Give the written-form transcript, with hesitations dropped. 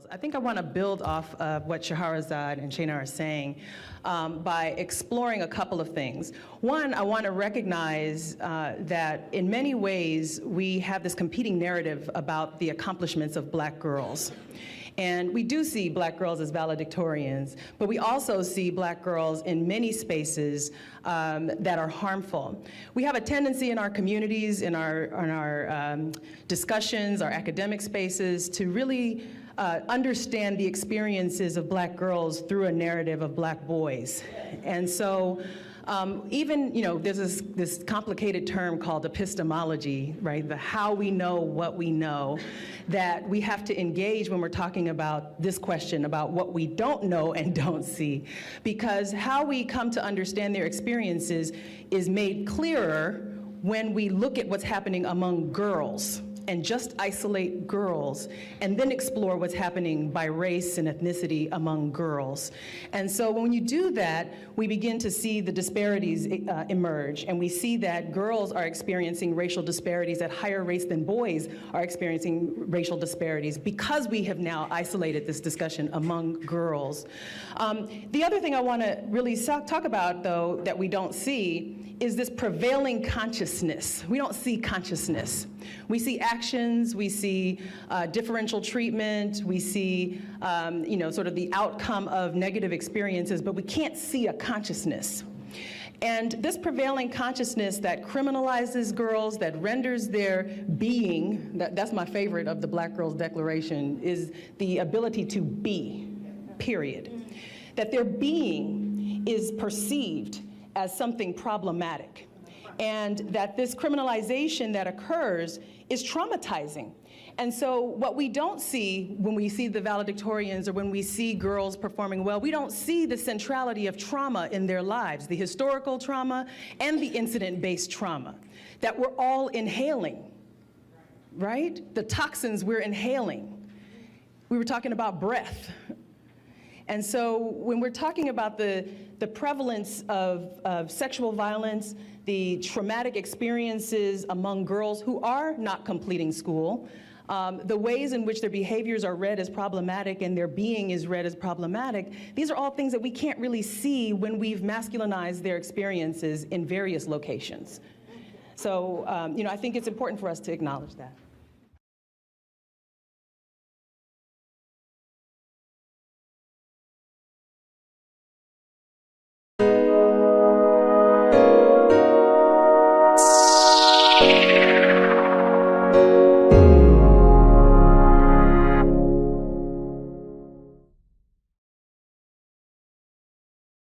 girls. I think I want to build off of what Shahrazad and Shana are saying by exploring a couple of things. One, I want to recognize that in many ways we have this competing narrative about the accomplishments of black girls. And we do see black girls as valedictorians, but we also see black girls in many spaces that are harmful. We have a tendency in our communities, in our discussions, our academic spaces, to really understand the experiences of black girls through a narrative of black boys. And so even, there's this complicated term called epistemology, right? The how we know what we know, that we have to engage when we're talking about this question about what we don't know and don't see. Because how we come to understand their experiences is made clearer when we look at what's happening among girls and just isolate girls, and then explore what's happening by race and ethnicity among girls. And so when you do that, we begin to see the disparities emerge, and we see that girls are experiencing racial disparities at higher rates than boys are experiencing racial disparities, because we have now isolated this discussion among girls. The other thing I want to really talk about, though, that we don't see is this prevailing consciousness. We don't see consciousness. We see actions, we see differential treatment, we see sort of the outcome of negative experiences, but we can't see a consciousness. And this prevailing consciousness that criminalizes girls, that renders their being, that's my favorite of the Black Girls Declaration, is the ability to be, period. That their being is perceived as something problematic, and that this criminalization that occurs is traumatizing. And so what we don't see when we see the valedictorians or when we see girls performing well, we don't see the centrality of trauma in their lives, the historical trauma and the incident-based trauma that we're all inhaling, right? The toxins we're inhaling. We were talking about breath. And so when we're talking about the prevalence of sexual violence, the traumatic experiences among girls who are not completing school, the ways in which their behaviors are read as problematic and their being is read as problematic, these are all things that we can't really see when we've masculinized their experiences in various locations. So, I think it's important for us to acknowledge that.